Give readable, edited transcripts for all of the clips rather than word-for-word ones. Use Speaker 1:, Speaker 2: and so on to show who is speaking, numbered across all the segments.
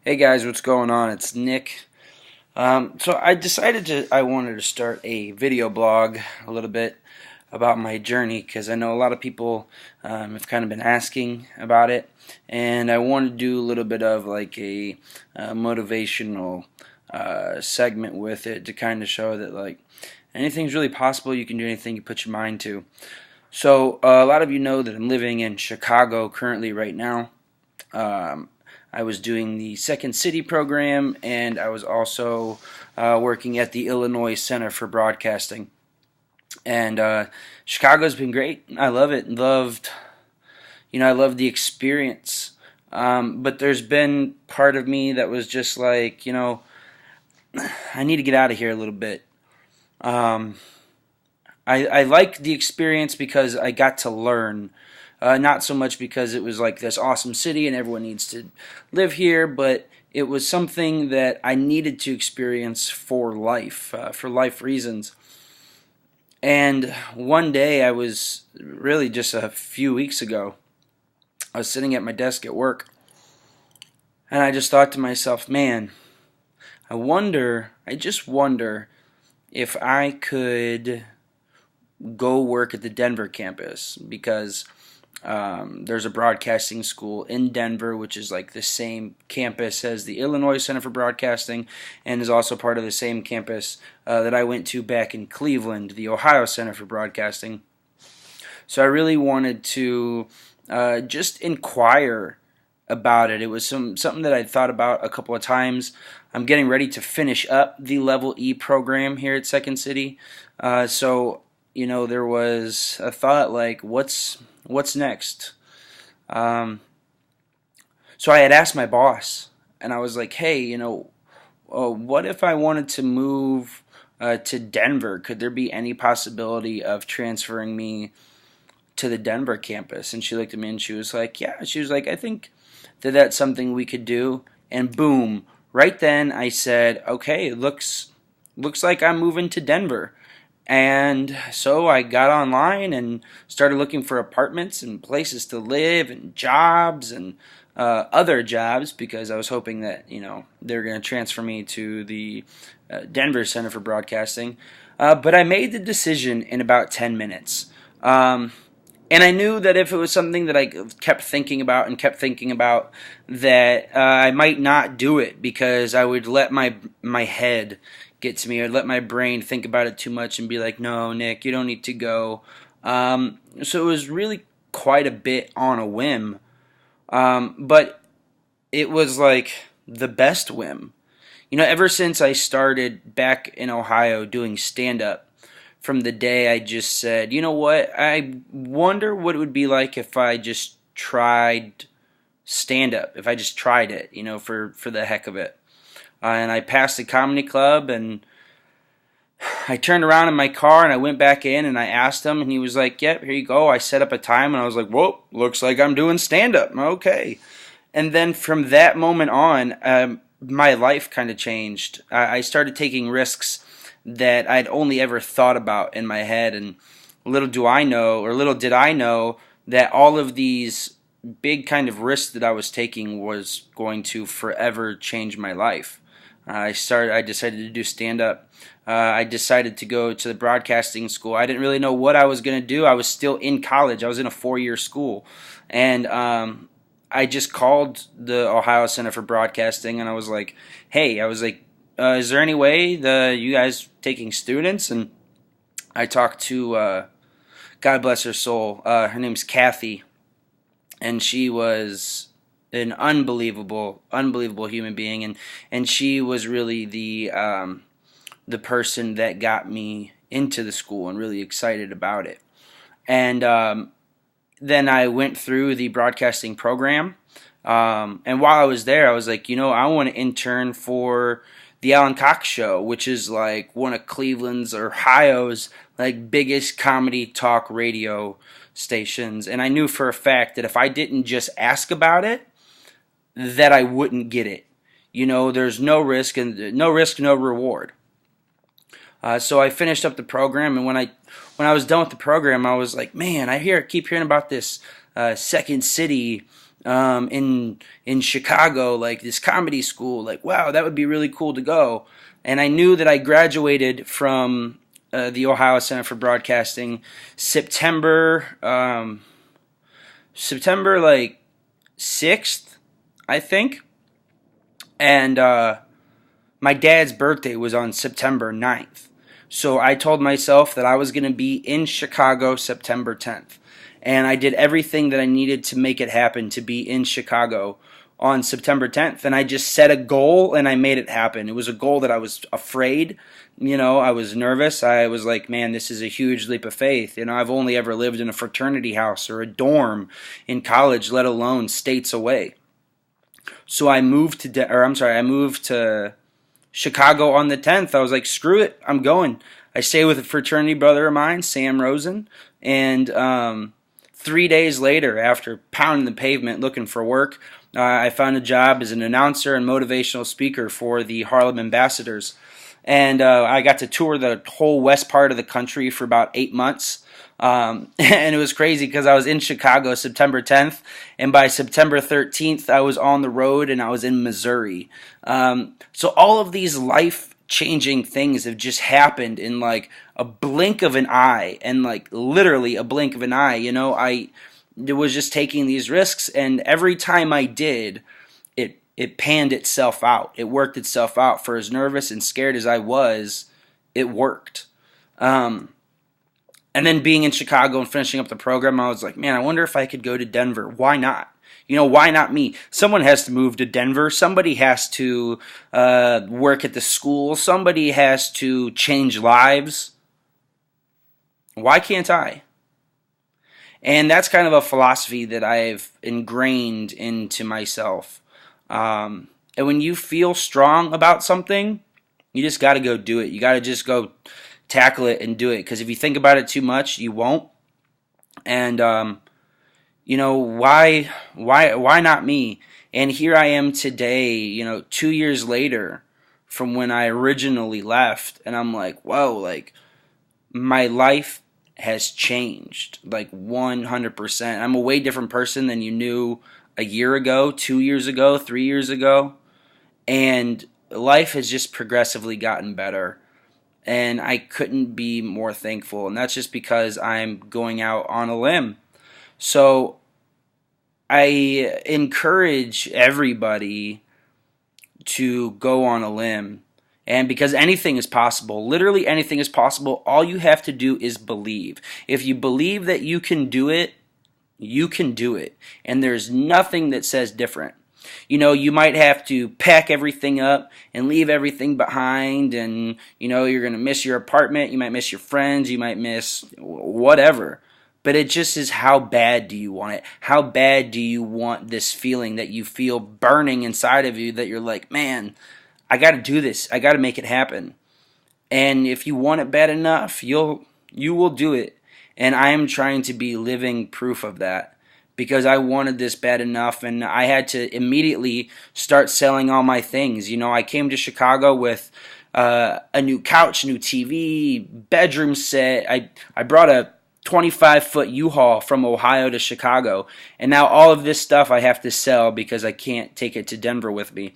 Speaker 1: Hey guys, what's going on? It's Nick. So I wanted to start a video blog a little bit about my journey because I know a lot of people have kind of been asking about it, and I want to do a little bit of like a motivational segment with it to kind of show that like anything's really possible. You can do anything you put your mind to. So a lot of you know that I'm living in Chicago currently right now. I was doing the Second City program, and I was also working at the Illinois Center for Broadcasting. And Chicago's been great. I love it. I love the experience. But there's been part of me that was just like, I need to get out of here a little bit. I like the experience because I got to learn. Not so much because it was like this awesome city and everyone needs to live here, but it was something that I needed to experience for life reasons. And one day, I was really just a few weeks ago, I was sitting at my desk at work, and I just thought to myself, man, I just wonder if I could go work at the Denver campus because there's a broadcasting school in Denver, which is like the same campus as the Illinois Center for Broadcasting, and is also part of the same campus that I went to back in Cleveland, the Ohio Center for Broadcasting. So I really wanted to just inquire about it. It was something that I'd thought about a couple of times. I'm getting ready to finish up the Level E program here at Second City, so there was a thought like, what's next? So I had asked my boss, and I was like, hey, what if I wanted to move to Denver? Could there be any possibility of transferring me to the Denver campus? And she looked at me and she was like, yeah. She was like, I think that that's something we could do. And boom, right then I said, okay, it looks like I'm moving to Denver. And so I got online and started looking for apartments and places to live and jobs and other jobs because I was hoping that, they were going to transfer me to the Denver Center for Broadcasting. But I made the decision in about 10 minutes. And I knew that if it was something that I kept thinking about, that I might not do it because I would let my head get to me. I'd let my brain think about it too much and be like, no, Nick, you don't need to go. So it was really quite a bit on a whim. But it was like the best whim. Ever since I started back in Ohio doing stand-up, from the day I just said, you know what, I wonder what it would be like if I just tried stand-up, if I just tried it, for the heck of it. And I passed the comedy club, and I turned around in my car, and I went back in, and I asked him, and he was like, yep, here you go. I set up a time, and I was like, whoa, looks like I'm doing stand-up. Okay. And then from that moment on, my life kind of changed. I started taking risks that I'd only ever thought about in my head, and little did I know that all of these big kind of risks that I was taking was going to forever change my life. I decided to do stand-up. I decided to go to the broadcasting school. I didn't really know what I was going to do. I was still in college. I was in a 4-year school, and I just called the Ohio Center for Broadcasting, and I was like, hey, is there any way you guys taking students? And I talked to, God bless her soul, her name's Kathy, and she was an unbelievable human being, and she was really the person that got me into the school and really excited about it. And then I went through the broadcasting program, and while I was there, I was like, I want to intern for the Alan Cox Show, which is like one of Cleveland's or Ohio's like biggest comedy talk radio stations. And I knew for a fact that if I didn't just ask about it, that I wouldn't get it. There's no risk, no reward. So I finished up the program, and when I was done with the program, I was like, man, keep hearing about this Second City in Chicago, like this comedy school. Like, wow, that would be really cool to go. And I knew that I graduated from the Ohio Center for Broadcasting September September like 6th, I think. And my dad's birthday was on September 9th. So I told myself that I was going to be in Chicago September 10th. And I did everything that I needed to make it happen to be in Chicago on September 10th. And I just set a goal and I made it happen. It was a goal that I was afraid. I was nervous. I was like, man, this is a huge leap of faith. I've only ever lived in a fraternity house or a dorm in college, let alone states away. So I moved I moved to Chicago on the 10th. I was like, screw it, I'm going. I stayed with a fraternity brother of mine, Sam Rosen, and 3 days later, after pounding the pavement looking for work, I found a job as an announcer and motivational speaker for the Harlem Ambassadors. And I got to tour the whole west part of the country for about 8 months. And it was crazy because I was in Chicago September 10th, and by September 13th, I was on the road and I was in Missouri. So all of these life-changing things have just happened in like a blink of an eye, and like literally a blink of an eye. I was just taking these risks, and every time I did, it panned itself out. It worked itself out. For as nervous and scared as I was, it worked. And then being in Chicago and finishing up the program, I was like, man, I wonder if I could go to Denver. Why not? Why not me? Someone has to move to Denver. Somebody has to work at the school. Somebody has to change lives. Why can't I? And that's kind of a philosophy that I've ingrained into myself. And when you feel strong about something, you just got to go do it. You got to just go tackle it and do it, because if you think about it too much, you won't. And why not me? And here I am today, 2 years later from when I originally left, and I'm like, whoa, like my life has changed like 100%. I'm a way different person than you knew a year ago, 2 years ago, 3 years ago, and life has just progressively gotten better. And I couldn't be more thankful. And that's just because I'm going out on a limb. So I encourage everybody to go on a limb. And because anything is possible, literally anything is possible, all you have to do is believe. If you believe that you can do it, you can do it. And there's nothing that says different. You might have to pack everything up and leave everything behind, and you're going to miss your apartment, you might miss your friends, you might miss whatever. But it just is, how bad do you want it? How bad do you want this feeling that you feel burning inside of you, that you're like, man, I got to do this. I got to make it happen. And if you want it bad enough, you will do it. And I am trying to be living proof of that, because I wanted this bad enough, and I had to immediately start selling all my things. I came to Chicago with a new couch, new TV, bedroom set. I brought a 25-foot U-Haul from Ohio to Chicago, and now all of this stuff I have to sell because I can't take it to Denver with me.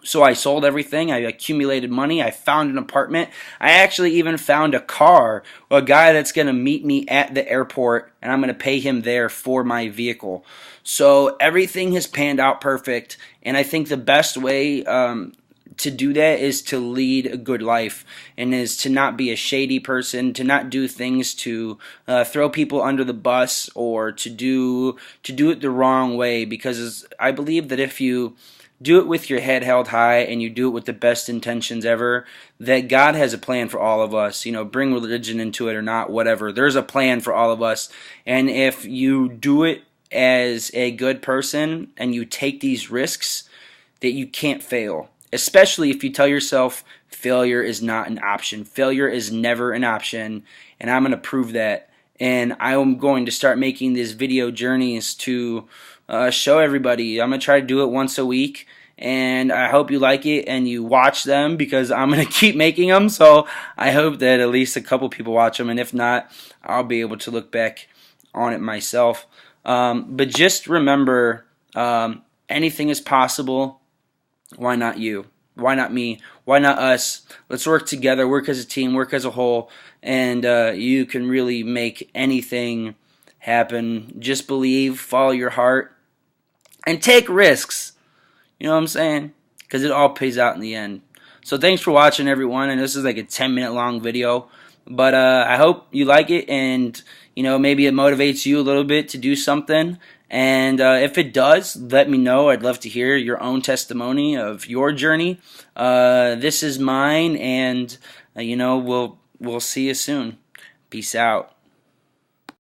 Speaker 1: So I sold everything. I accumulated money. I found an apartment. I actually even found a car, a guy that's going to meet me at the airport, and I'm going to pay him there for my vehicle. So everything has panned out perfect, and I think the best way to do that is to lead a good life, and is to not be a shady person, to not do things to throw people under the bus, or to do it the wrong way, because I believe that if you do it with your head held high and you do it with the best intentions ever, that God has a plan for all of us. Bring religion into it or not, whatever. There's a plan for all of us. And if you do it as a good person and you take these risks, that you can't fail. Especially if you tell yourself failure is not an option. Failure is never an option. And I'm going to prove that. And I'm going to start making these video journeys to show everybody. I'm going to try to do it once a week, and I hope you like it and you watch them, because I'm going to keep making them. So I hope that at least a couple people watch them, and if not, I'll be able to look back on it myself. But just remember, anything is possible. Why not you? Why not me? Why not us? Let's work together, work as a team, work as a whole, and you can really make anything happen. Just believe, follow your heart, and take risks. You know what I'm saying? Because it all pays out in the end. So thanks for watching, everyone. And this is like a 10-minute long video, but I hope you like it, and maybe it motivates you a little bit to do something. And if it does, let me know. I'd love to hear your own testimony of your journey. This is mine, and we'll see you soon. Peace out.